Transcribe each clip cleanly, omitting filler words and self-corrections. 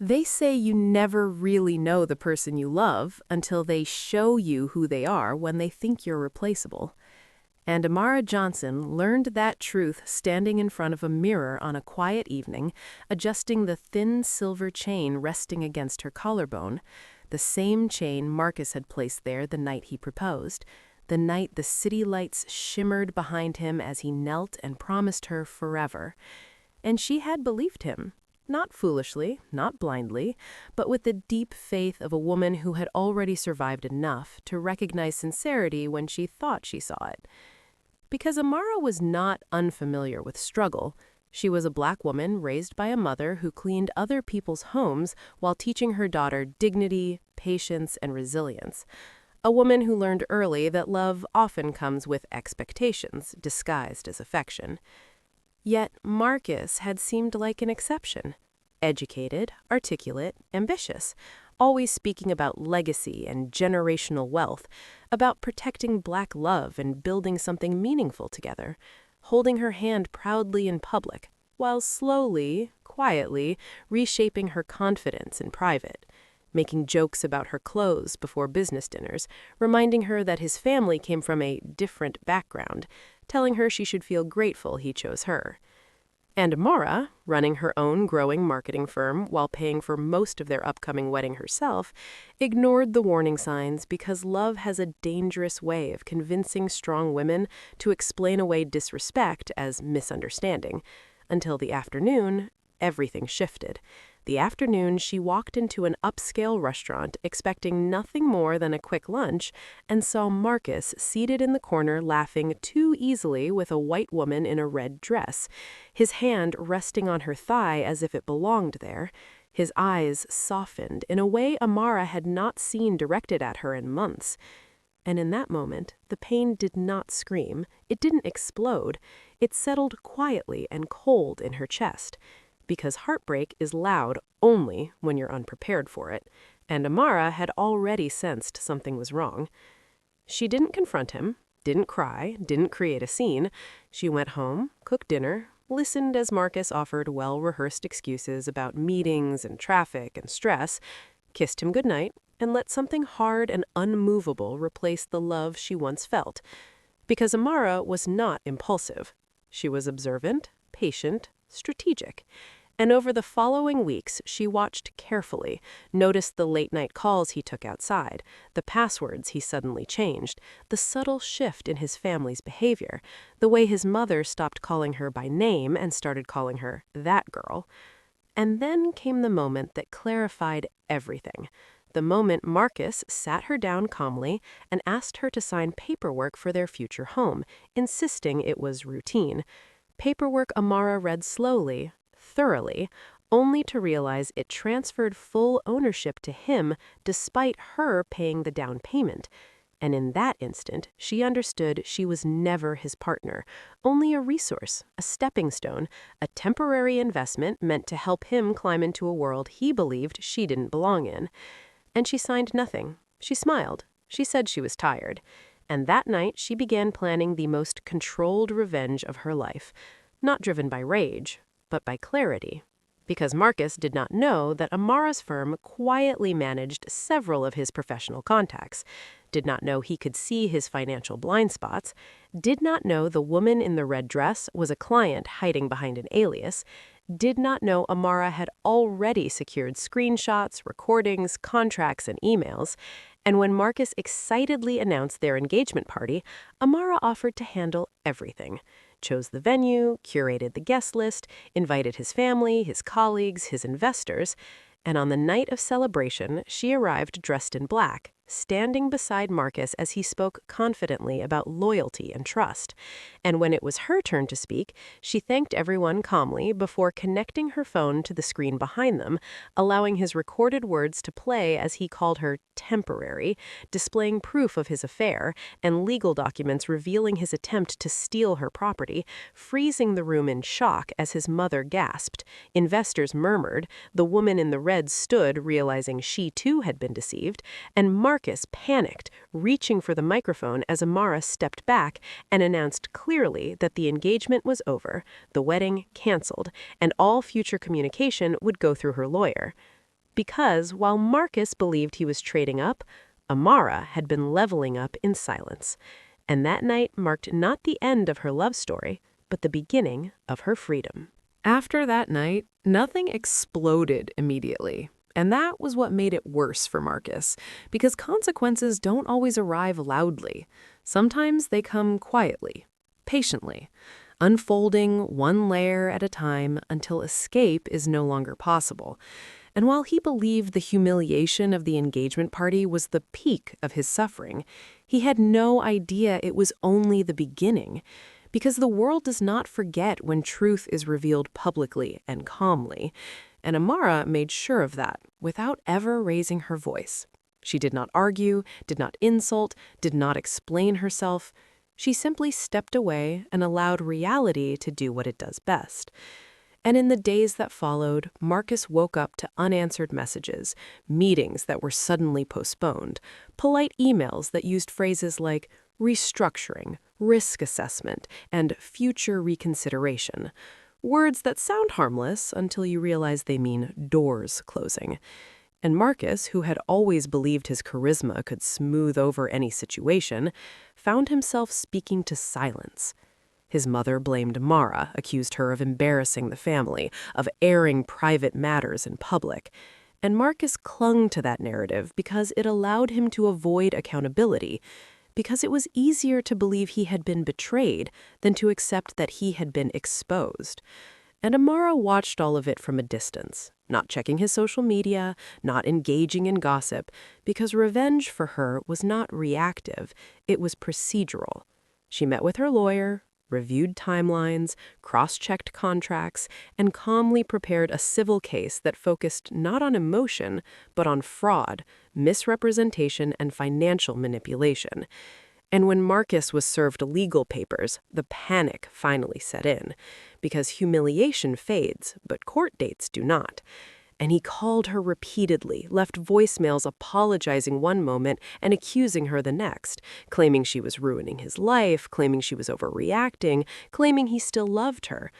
They say you never really know the person you love until they show you who they are when they think you're replaceable. And Amara Johnson learned that truth standing in front of a mirror on a quiet evening, adjusting the thin silver chain resting against her collarbone, the same chain Marcus had placed there the night he proposed, the night the city lights shimmered behind him as he knelt and promised her forever. And she had believed him. Not foolishly, not blindly, but with the deep faith of a woman who had already survived enough to recognize sincerity when she thought she saw it. Because Amara was not unfamiliar with struggle. She was a black woman raised by a mother who cleaned other people's homes while teaching her daughter dignity, patience, and resilience. A woman who learned early that love often comes with expectations disguised as affection. Yet Marcus had seemed like an exception. Educated, articulate, ambitious, always speaking about legacy and generational wealth, about protecting black love and building something meaningful together, holding her hand proudly in public, while slowly, quietly, reshaping her confidence in private, making jokes about her clothes before business dinners, reminding her that his family came from a different background, telling her she should feel grateful he chose her. And Amara, running her own growing marketing firm while paying for most of their upcoming wedding herself, ignored the warning signs because love has a dangerous way of convincing strong women to explain away disrespect as misunderstanding. Until the afternoon, everything shifted. The afternoon, she walked into an upscale restaurant expecting nothing more than a quick lunch and saw Marcus seated in the corner laughing too easily with a white woman in a red dress, his hand resting on her thigh as if it belonged there. His eyes softened in a way Amara had not seen directed at her in months. And in that moment, the pain did not scream. It didn't explode. It settled quietly and cold in her chest. Because heartbreak is loud only when you're unprepared for it, and Amara had already sensed something was wrong. She didn't confront him, didn't cry, didn't create a scene. She went home, cooked dinner, listened as Marcus offered well-rehearsed excuses about meetings and traffic and stress, kissed him goodnight, and let something hard and unmovable replace the love she once felt. Because Amara was not impulsive. She was observant, patient, strategic. And over the following weeks, she watched carefully, noticed the late-night calls he took outside, the passwords he suddenly changed, the subtle shift in his family's behavior, the way his mother stopped calling her by name and started calling her that girl. And then came the moment that clarified everything. The moment Marcus sat her down calmly and asked her to sign paperwork for their future home, insisting it was routine. Paperwork Amara read slowly, thoroughly, only to realize it transferred full ownership to him despite her paying the down payment. And in that instant, she understood she was never his partner, only a resource, a stepping stone, a temporary investment meant to help him climb into a world he believed she didn't belong in. And she signed nothing. She smiled. She said she was tired. And that night, she began planning the most controlled revenge of her life, not driven by rage, but by clarity. Because Marcus did not know that Amara's firm quietly managed several of his professional contacts, did not know he could see his financial blind spots, did not know the woman in the red dress was a client hiding behind an alias, did not know Amara had already secured screenshots, recordings, contracts, and emails. And when Marcus excitedly announced their engagement party, Amara offered to handle everything. Chose the venue, curated the guest list, invited his family, his colleagues, his investors. And on the night of celebration, she arrived dressed in black, standing beside Marcus as he spoke confidently about loyalty and trust. And when it was her turn to speak, she thanked everyone calmly before connecting her phone to the screen behind them, allowing his recorded words to play as he called her temporary, displaying proof of his affair and legal documents revealing his attempt to steal her property, freezing the room in shock as his mother gasped. Investors murmured, the woman in the red stood, realizing she too had been deceived, and Marcus panicked, reaching for the microphone as Amara stepped back and announced clearly that the engagement was over, the wedding canceled, and all future communication would go through her lawyer. Because while Marcus believed he was trading up, Amara had been leveling up in silence. And that night marked not the end of her love story, but the beginning of her freedom. After that night, nothing exploded immediately. And that was what made it worse for Marcus, because consequences don't always arrive loudly. Sometimes they come quietly, patiently, unfolding one layer at a time until escape is no longer possible. And while he believed the humiliation of the engagement party was the peak of his suffering, he had no idea it was only the beginning. Because the world does not forget when truth is revealed publicly and calmly. And Amara made sure of that, without ever raising her voice. She did not argue, did not insult, did not explain herself. She simply stepped away and allowed reality to do what it does best. And in the days that followed, Marcus woke up to unanswered messages, meetings that were suddenly postponed, polite emails that used phrases like restructuring, risk assessment, and future reconsideration. Words that sound harmless until you realize they mean doors closing. And Marcus, who had always believed his charisma could smooth over any situation, found himself speaking to silence. His mother blamed Mara, accused her of embarrassing the family, of airing private matters in public. And Marcus clung to that narrative because it allowed him to avoid accountability, because it was easier to believe he had been betrayed than to accept that he had been exposed. And Amara watched all of it from a distance, not checking his social media, not engaging in gossip, because revenge for her was not reactive, it was procedural. She met with her lawyer, reviewed timelines, cross-checked contracts, and calmly prepared a civil case that focused not on emotion, but on fraud, misrepresentation, and financial manipulation. And when Marcus was served legal papers, the panic finally set in, because humiliation fades, but court dates do not. And he called her repeatedly, left voicemails apologizing one moment and accusing her the next, claiming she was ruining his life, claiming she was overreacting, claiming he still loved her.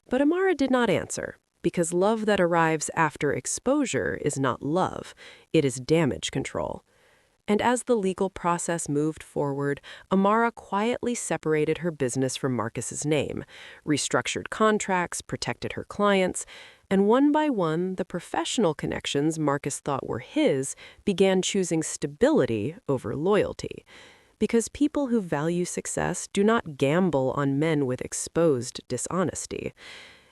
But Amara did not answer, because love that arrives after exposure is not love, it is damage control. And as the legal process moved forward, Amara quietly separated her business from Marcus's name, restructured contracts, protected her clients, and one by one, the professional connections Marcus thought were his began choosing stability over loyalty. Because people who value success do not gamble on men with exposed dishonesty.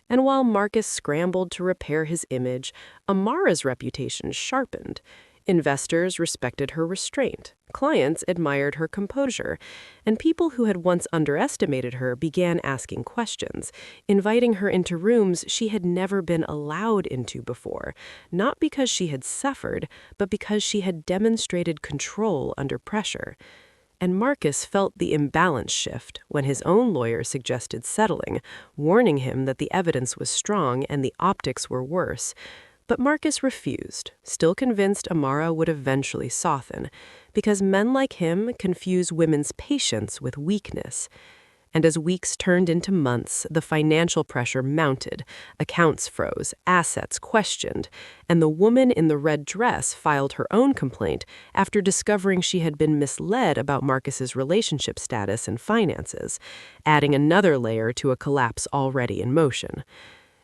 And while Marcus scrambled to repair his image, Amara's reputation sharpened. Investors respected her restraint, clients admired her composure, and people who had once underestimated her began asking questions, inviting her into rooms she had never been allowed into before, not because she had suffered, but because she had demonstrated control under pressure. And Marcus felt the imbalance shift when his own lawyer suggested settling, warning him that the evidence was strong and the optics were worse. But Marcus refused, still convinced Amara would eventually soften, because men like him confuse women's patience with weakness. And as weeks turned into months, the financial pressure mounted, accounts froze, assets questioned, and the woman in the red dress filed her own complaint after discovering she had been misled about Marcus's relationship status and finances, adding another layer to a collapse already in motion.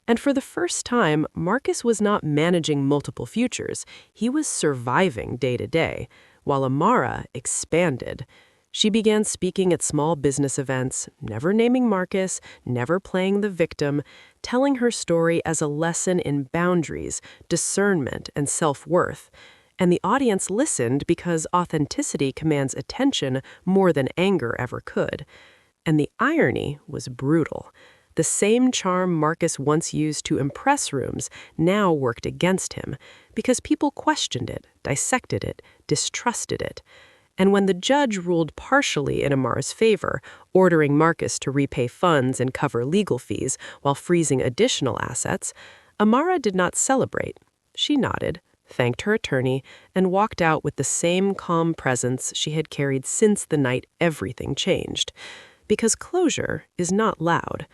And for the first time, Marcus was not managing multiple futures. He was surviving day to day, while Amara expanded. She began speaking at small business events, never naming Marcus, never playing the victim, telling her story as a lesson in boundaries, discernment, and self-worth. And the audience listened because authenticity commands attention more than anger ever could. And the irony was brutal. The same charm Marcus once used to impress rooms now worked against him because people questioned it, dissected it, distrusted it. And when the judge ruled partially in Amara's favor, ordering Marcus to repay funds and cover legal fees while freezing additional assets, Amara did not celebrate. She nodded, thanked her attorney, and walked out with the same calm presence she had carried since the night everything changed. Because closure is not loud.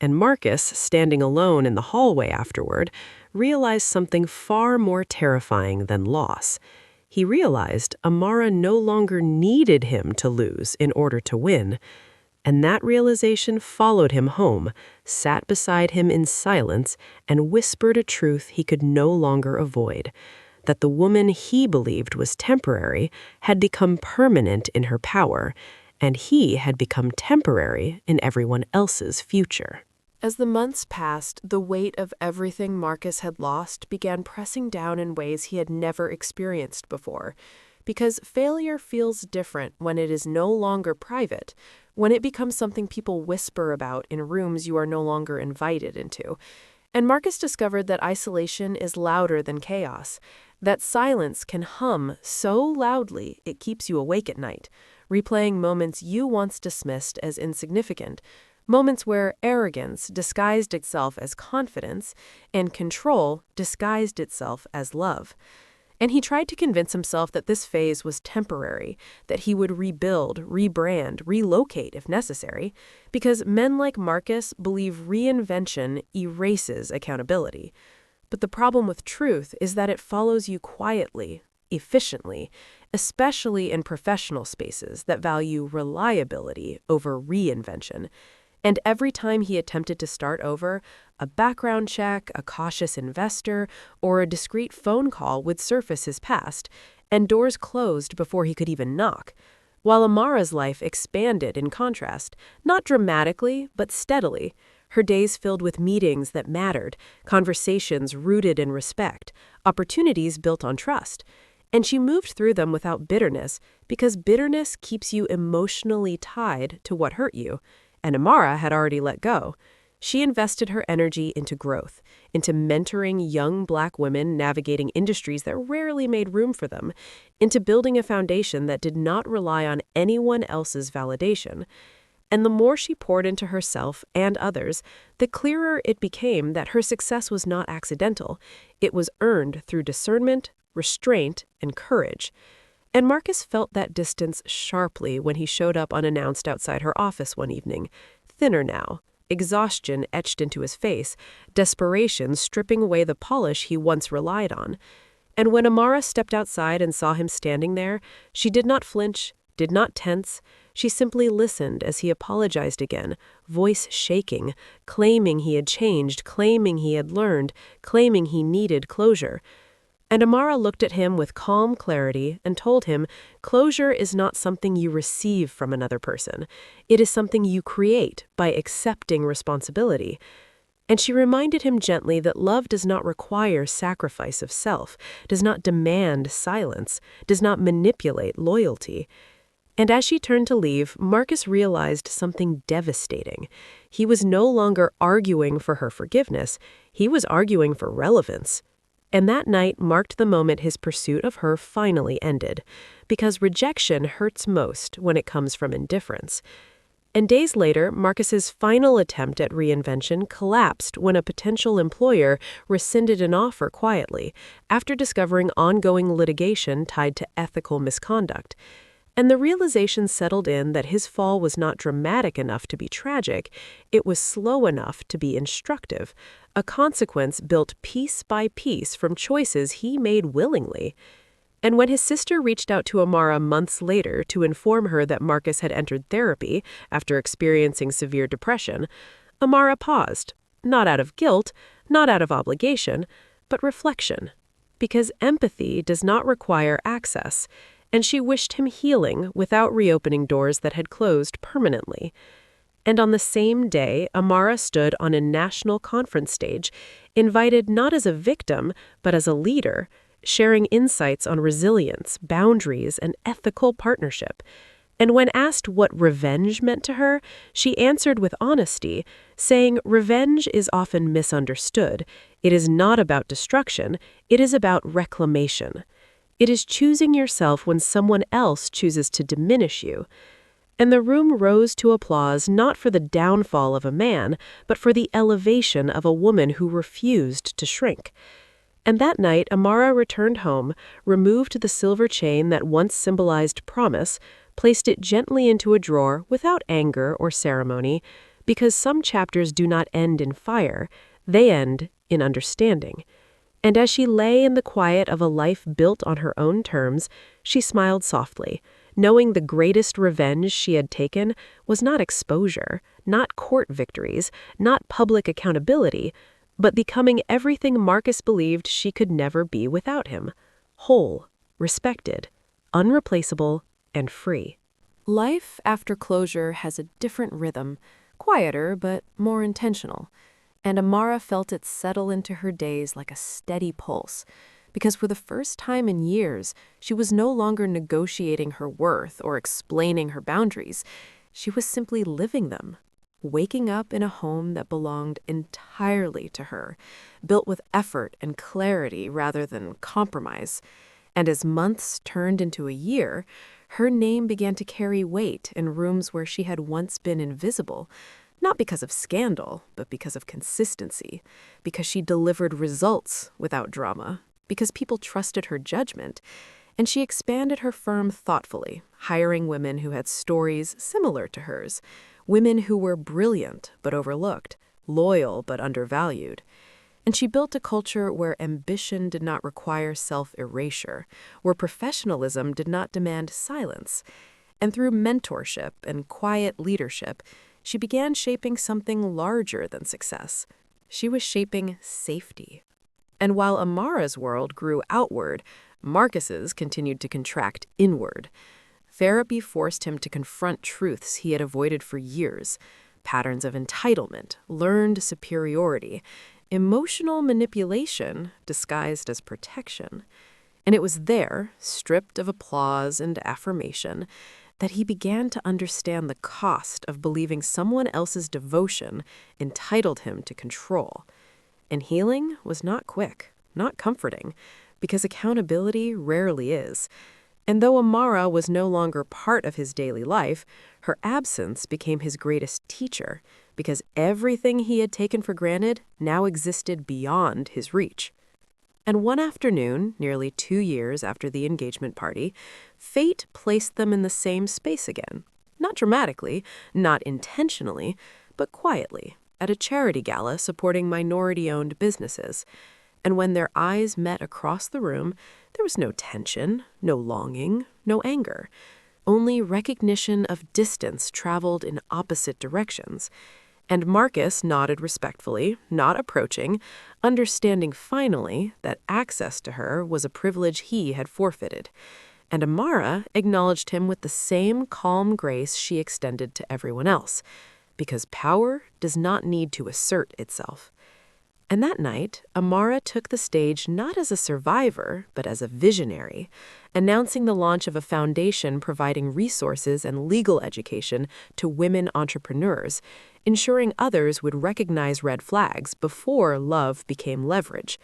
And Marcus, standing alone in the hallway afterward, realized something far more terrifying than loss. He realized Amara no longer needed him to lose in order to win. And that realization followed him home, sat beside him in silence, and whispered a truth he could no longer avoid: that the woman he believed was temporary had become permanent in her power, and he had become temporary in everyone else's future. As the months passed, the weight of everything Marcus had lost began pressing down in ways he had never experienced before. Because failure feels different when it is no longer private, when it becomes something people whisper about in rooms you are no longer invited into. And Marcus discovered that isolation is louder than chaos, that silence can hum so loudly it keeps you awake at night, replaying moments you once dismissed as insignificant, moments where arrogance disguised itself as confidence and control disguised itself as love. And he tried to convince himself that this phase was temporary, that he would rebuild, rebrand, relocate if necessary, because men like Marcus believe reinvention erases accountability. But the problem with truth is that it follows you quietly, efficiently, especially in professional spaces that value reliability over reinvention. And every time he attempted to start over, a background check, a cautious investor, or a discreet phone call would surface his past, and doors closed before he could even knock. While Amara's life expanded in contrast, not dramatically, but steadily, her days filled with meetings that mattered, conversations rooted in respect, opportunities built on trust. And she moved through them without bitterness, because bitterness keeps you emotionally tied to what hurt you. And Amara had already let go. She invested her energy into growth, into mentoring young Black women navigating industries that rarely made room for them, into building a foundation that did not rely on anyone else's validation. And the more she poured into herself and others, the clearer it became that her success was not accidental. It was earned through discernment, restraint, and courage. And Marcus felt that distance sharply when he showed up unannounced outside her office one evening, thinner now, exhaustion etched into his face, desperation stripping away the polish he once relied on. And when Amara stepped outside and saw him standing there, she did not flinch, did not tense. She simply listened as he apologized again, voice shaking, claiming he had changed, claiming he had learned, claiming he needed closure. And Amara looked at him with calm clarity and told him, closure is not something you receive from another person. It is something you create by accepting responsibility. And she reminded him gently that love does not require sacrifice of self, does not demand silence, does not manipulate loyalty. And as she turned to leave, Marcus realized something devastating. He was no longer arguing for her forgiveness. He was arguing for relevance. And that night marked the moment his pursuit of her finally ended, because rejection hurts most when it comes from indifference. And days later, Marcus's final attempt at reinvention collapsed when a potential employer rescinded an offer quietly, after discovering ongoing litigation tied to ethical misconduct. And the realization settled in that his fall was not dramatic enough to be tragic, it was slow enough to be instructive, a consequence built piece by piece from choices he made willingly. And when his sister reached out to Amara months later to inform her that Marcus had entered therapy after experiencing severe depression, Amara paused, not out of guilt, not out of obligation, but reflection. Because empathy does not require access, and she wished him healing without reopening doors that had closed permanently. And on the same day, Amara stood on a national conference stage, invited not as a victim, but as a leader, sharing insights on resilience, boundaries, and ethical partnership. And when asked what revenge meant to her, she answered with honesty, saying revenge is often misunderstood. It is not about destruction, it is about reclamation. It is choosing yourself when someone else chooses to diminish you. And the room rose to applause not for the downfall of a man, but for the elevation of a woman who refused to shrink. And that night, Amara returned home, removed the silver chain that once symbolized promise, placed it gently into a drawer without anger or ceremony, because some chapters do not end in fire, they end in understanding. And as she lay in the quiet of a life built on her own terms, she smiled softly, knowing the greatest revenge she had taken was not exposure, not court victories, not public accountability, but becoming everything Marcus believed she could never be without him: whole, respected, unreplaceable, and free. Life after closure has a different rhythm, quieter but more intentional. And Amara felt it settle into her days like a steady pulse, because for the first time in years, she was no longer negotiating her worth or explaining her boundaries. She was simply living them, waking up in a home that belonged entirely to her, built with effort and clarity rather than compromise. And as months turned into a year, her name began to carry weight in rooms where she had once been invisible, not because of scandal, but because of consistency, because she delivered results without drama, because people trusted her judgment, and she expanded her firm thoughtfully, hiring women who had stories similar to hers, women who were brilliant but overlooked, loyal but undervalued. And she built a culture where ambition did not require self-erasure, where professionalism did not demand silence. And through mentorship and quiet leadership, she began shaping something larger than success. She was shaping safety. And while Amara's world grew outward, Marcus's continued to contract inward. Therapy forced him to confront truths he had avoided for years: patterns of entitlement, learned superiority, emotional manipulation disguised as protection. And it was there, stripped of applause and affirmation, that he began to understand the cost of believing someone else's devotion entitled him to control. And healing was not quick, not comforting, because accountability rarely is. And though Amara was no longer part of his daily life, her absence became his greatest teacher, because everything he had taken for granted now existed beyond his reach. And one afternoon, nearly 2 years after the engagement party, fate placed them in the same space again. Not dramatically, not intentionally, but quietly, at a charity gala supporting minority-owned businesses. And when their eyes met across the room, there was no tension, no longing, no anger. Only recognition of distance traveled in opposite directions. And Marcus nodded respectfully, not approaching, understanding finally that access to her was a privilege he had forfeited. And Amara acknowledged him with the same calm grace she extended to everyone else, because power does not need to assert itself. And that night, Amara took the stage not as a survivor, but as a visionary, announcing the launch of a foundation providing resources and legal education to women entrepreneurs, ensuring others would recognize red flags before love became leverage.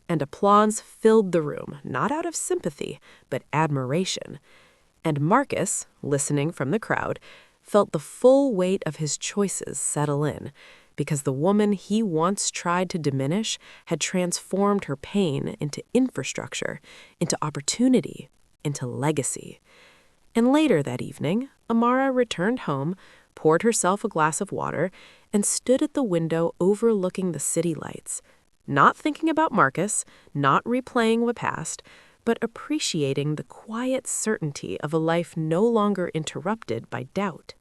And applause filled the room, not out of sympathy, but admiration. And Marcus, listening from the crowd, felt the full weight of his choices settle in, because the woman he once tried to diminish had transformed her pain into infrastructure, into opportunity, into legacy. And later that evening, Amara returned home, poured herself a glass of water, and stood at the window overlooking the city lights, not thinking about Marcus, not replaying the past, but appreciating the quiet certainty of a life no longer interrupted by doubt.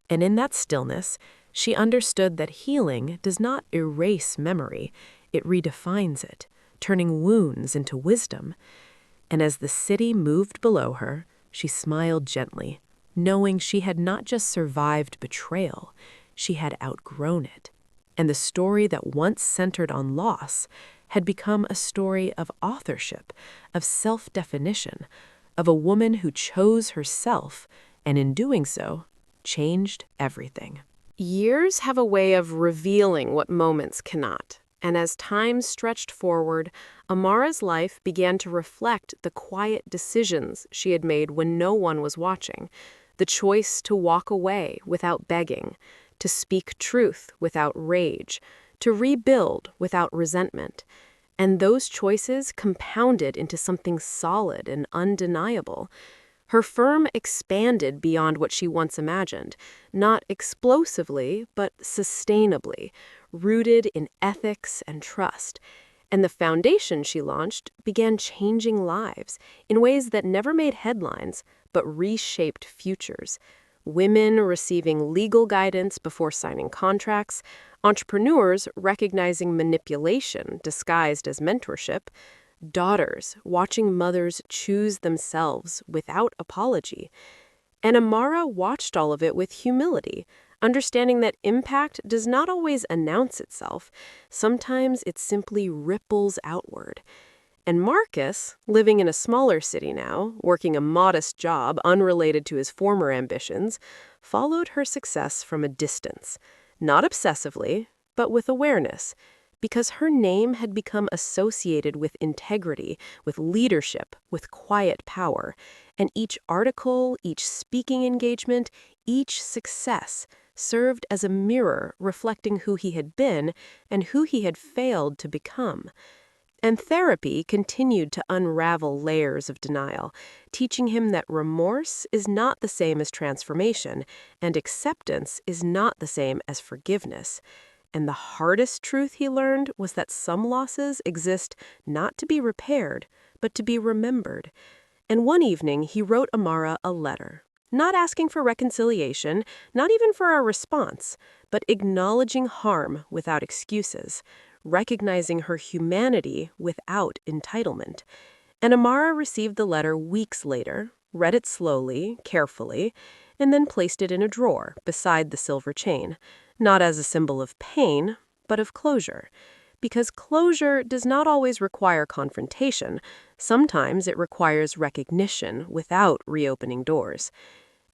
And in that stillness, she understood that healing does not erase memory, it redefines it, turning wounds into wisdom. And as the city moved below her, she smiled gently, knowing she had not just survived betrayal, she had outgrown it. And the story that once centered on loss had become a story of authorship, of self-definition, of a woman who chose herself, and in doing so, changed everything. Years have a way of revealing what moments cannot, and as time stretched forward, Amara's life began to reflect the quiet decisions she had made when no one was watching, the choice to walk away without begging, to speak truth without rage, to rebuild without resentment. And those choices compounded into something solid and undeniable. Her firm expanded beyond what she once imagined, not explosively, but sustainably, rooted in ethics and trust. And the foundation she launched began changing lives in ways that never made headlines, but reshaped futures. Women receiving legal guidance before signing contracts, entrepreneurs recognizing manipulation disguised as mentorship, daughters watching mothers choose themselves without apology. And Amara watched all of it with humility, understanding that impact does not always announce itself. Sometimes it simply ripples outward. And Marcus, living in a smaller city now, working a modest job unrelated to his former ambitions, followed her success from a distance. Not obsessively, but with awareness, because her name had become associated with integrity, with leadership, with quiet power. And each article, each speaking engagement, each success served as a mirror reflecting who he had been and who he had failed to become. And therapy continued to unravel layers of denial, teaching him that remorse is not the same as transformation, and acceptance is not the same as forgiveness. And the hardest truth he learned was that some losses exist not to be repaired, but to be remembered. And one evening, he wrote Amara a letter, not asking for reconciliation, not even for a response, but acknowledging harm without excuses, recognizing her humanity without entitlement. And Amara received the letter weeks later, read it slowly, carefully, and then placed it in a drawer beside the silver chain, not as a symbol of pain, but of closure. Because closure does not always require confrontation. Sometimes it requires recognition without reopening doors.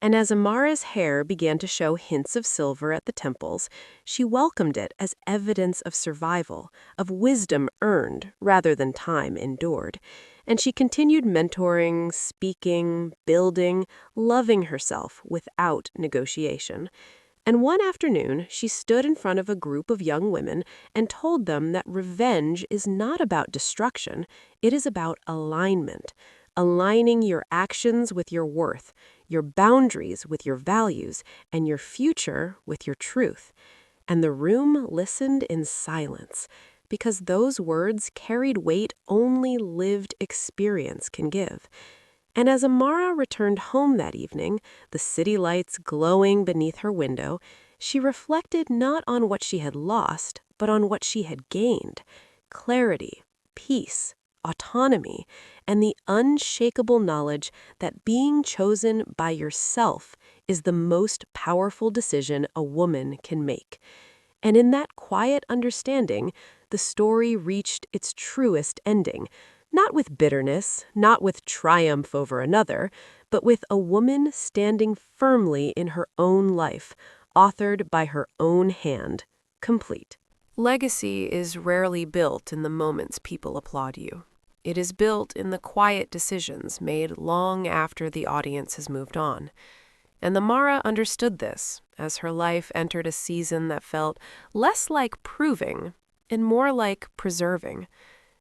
And as Amara's hair began to show hints of silver at the temples, she welcomed it as evidence of survival, of wisdom earned rather than time endured. And she continued mentoring, speaking, building, loving herself without negotiation. And one afternoon, she stood in front of a group of young women and told them that revenge is not about destruction, it is about alignment. Aligning your actions with your worth, your boundaries with your values, and your future with your truth. And the room listened in silence, because those words carried weight only lived experience can give. And as Amara returned home that evening, the city lights glowing beneath her window, she reflected not on what she had lost, but on what she had gained: clarity, peace, autonomy, and the unshakable knowledge that being chosen by yourself is the most powerful decision a woman can make. And in that quiet understanding, the story reached its truest ending, not with bitterness, not with triumph over another, but with a woman standing firmly in her own life, authored by her own hand, complete. Legacy is rarely built in the moments people applaud you. It is built in the quiet decisions made long after the audience has moved on. And Amara understood this as her life entered a season that felt less like proving and more like preserving,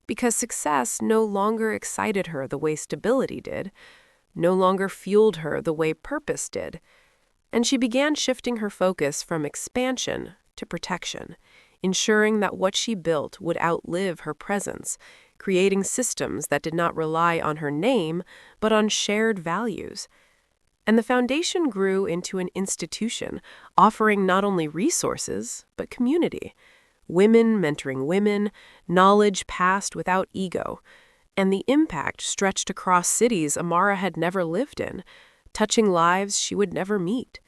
because success no longer excited her the way stability did, no longer fueled her the way purpose did. And she began shifting her focus from expansion to protection, ensuring that what she built would outlive her presence, creating systems that did not rely on her name, but on shared values. And the foundation grew into an institution, offering not only resources, but community. Women mentoring women, knowledge passed without ego. And the impact stretched across cities Amara had never lived in, touching lives she would never meet.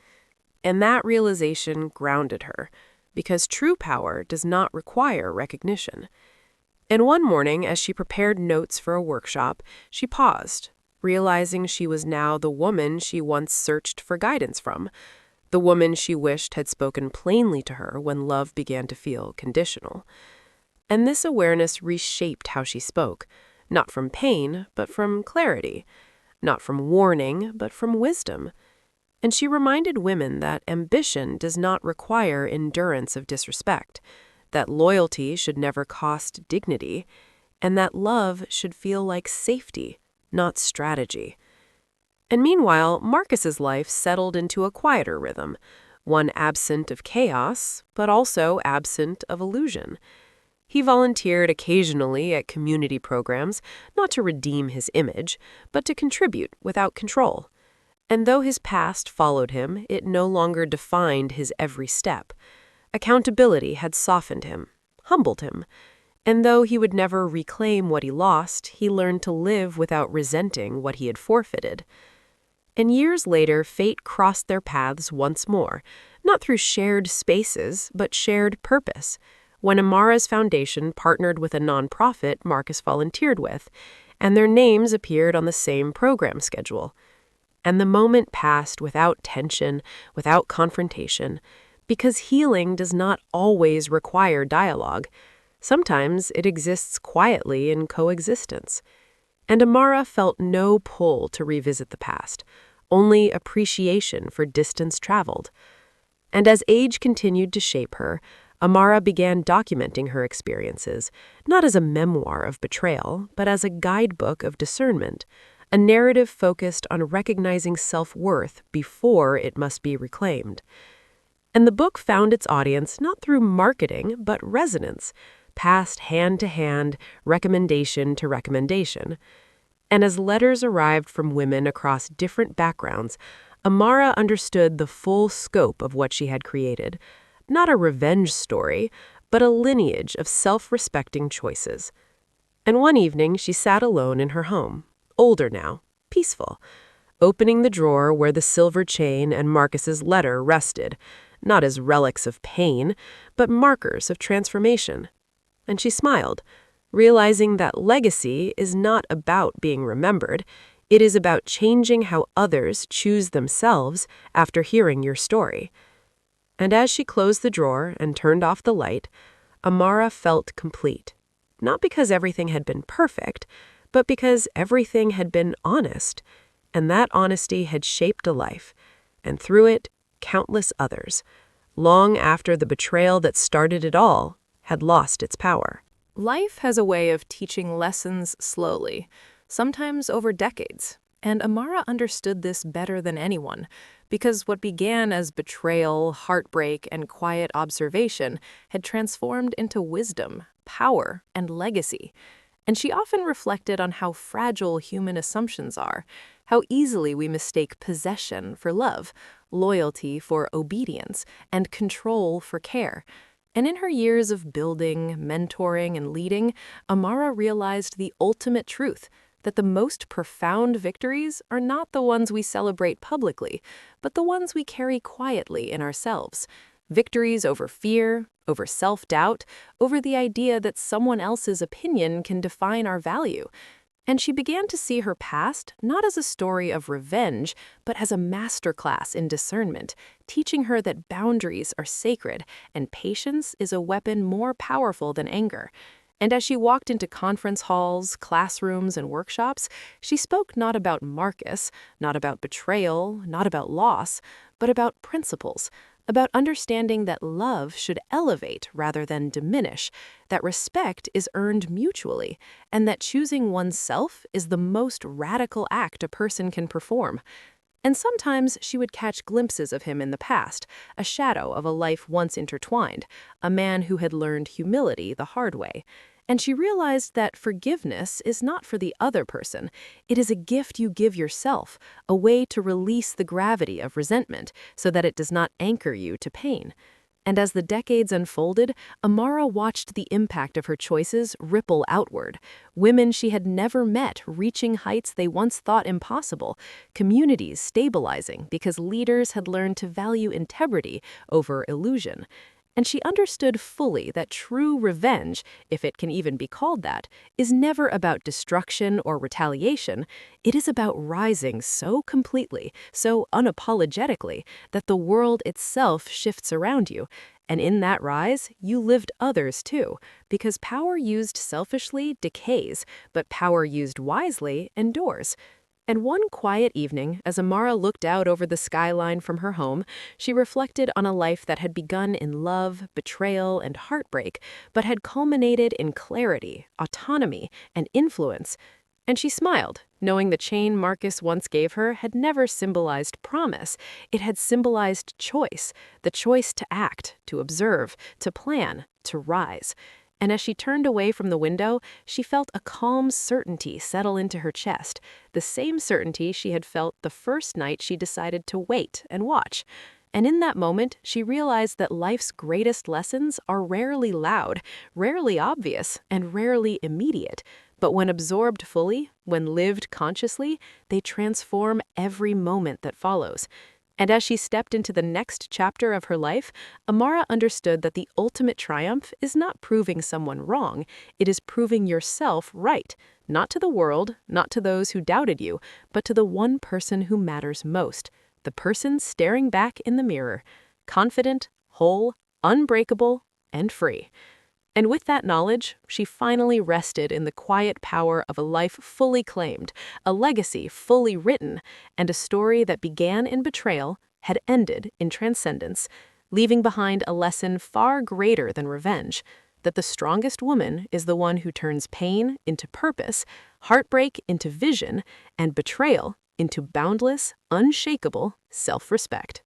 And that realization grounded her, because true power does not require recognition. And one morning, as she prepared notes for a workshop, she paused, realizing she was now the woman she once searched for guidance from, the woman she wished had spoken plainly to her when love began to feel conditional. And this awareness reshaped how she spoke, not from pain, but from clarity, not from warning, but from wisdom. And she reminded women that ambition does not require endurance of disrespect, that loyalty should never cost dignity, and that love should feel like safety, not strategy. And meanwhile, Marcus's life settled into a quieter rhythm, one absent of chaos, but also absent of illusion. He volunteered occasionally at community programs, not to redeem his image, but to contribute without control. And though his past followed him, it no longer defined his every step. Accountability had softened him, humbled him, and though he would never reclaim what he lost, he learned to live without resenting what he had forfeited. And years later, fate crossed their paths once more, not through shared spaces, but shared purpose, when Amara's foundation partnered with a nonprofit Marcus volunteered with, and their names appeared on the same program schedule. And the moment passed without tension, without confrontation, because healing does not always require dialogue. Sometimes it exists quietly in coexistence. And Amara felt no pull to revisit the past, only appreciation for distance traveled. And as age continued to shape her, Amara began documenting her experiences, not as a memoir of betrayal, but as a guidebook of discernment, a narrative focused on recognizing self-worth before it must be reclaimed. And the book found its audience not through marketing, but resonance, passed hand to hand, recommendation to recommendation. And as letters arrived from women across different backgrounds, Amara understood the full scope of what she had created. Not a revenge story, but a lineage of self-respecting choices. And one evening, she sat alone in her home, older now, peaceful, opening the drawer where the silver chain and Marcus's letter rested, not as relics of pain, but markers of transformation. And she smiled, realizing that legacy is not about being remembered. It is about changing how others choose themselves after hearing your story. And as she closed the drawer and turned off the light, Amara felt complete. Not because everything had been perfect, but because everything had been honest. And that honesty had shaped a life, and through it, countless others, long after the betrayal that started it all had lost its power. Life has a way of teaching lessons slowly, sometimes over decades. And Amara understood this better than anyone, because what began as betrayal, heartbreak, and quiet observation had transformed into wisdom, power, and legacy. And she often reflected on how fragile human assumptions are, how easily we mistake possession for love, loyalty for obedience, and control for care. And in her years of building, mentoring, and leading, Amara realized the ultimate truth, that the most profound victories are not the ones we celebrate publicly, but the ones we carry quietly in ourselves. Victories over fear, over self-doubt, over the idea that someone else's opinion can define our value. And she began to see her past not as a story of revenge, but as a masterclass in discernment, teaching her that boundaries are sacred and patience is a weapon more powerful than anger. And as she walked into conference halls, classrooms, and workshops, she spoke not about Marcus, not about betrayal, not about loss, but about principles, about understanding that love should elevate rather than diminish, that respect is earned mutually, and that choosing oneself is the most radical act a person can perform. And sometimes she would catch glimpses of him in the past, a shadow of a life once intertwined, a man who had learned humility the hard way. And she realized that forgiveness is not for the other person. It is a gift you give yourself, a way to release the gravity of resentment so that it does not anchor you to pain. And as the decades unfolded, Amara watched the impact of her choices ripple outward. Women she had never met reaching heights they once thought impossible, communities stabilizing because leaders had learned to value integrity over illusion. And she understood fully that true revenge, if it can even be called that, is never about destruction or retaliation. It is about rising so completely, so unapologetically, that the world itself shifts around you. And in that rise, you lift others too, because power used selfishly decays, but power used wisely endures. And one quiet evening, as Amara looked out over the skyline from her home, she reflected on a life that had begun in love, betrayal, and heartbreak, but had culminated in clarity, autonomy, and influence. And she smiled, knowing the chain Marcus once gave her had never symbolized promise. It had symbolized choice, the choice to act, to observe, to plan, to rise. And as she turned away from the window, she felt a calm certainty settle into her chest, the same certainty she had felt the first night she decided to wait and watch. And in that moment, she realized that life's greatest lessons are rarely loud, rarely obvious, and rarely immediate. But when absorbed fully, when lived consciously, they transform every moment that follows. And as she stepped into the next chapter of her life, Amara understood that the ultimate triumph is not proving someone wrong, it is proving yourself right, not to the world, not to those who doubted you, but to the one person who matters most, the person staring back in the mirror, confident, whole, unbreakable, and free. And with that knowledge, she finally rested in the quiet power of a life fully claimed, a legacy fully written, and a story that began in betrayal had ended in transcendence, leaving behind a lesson far greater than revenge, that the strongest woman is the one who turns pain into purpose, heartbreak into vision, and betrayal into boundless, unshakable self-respect.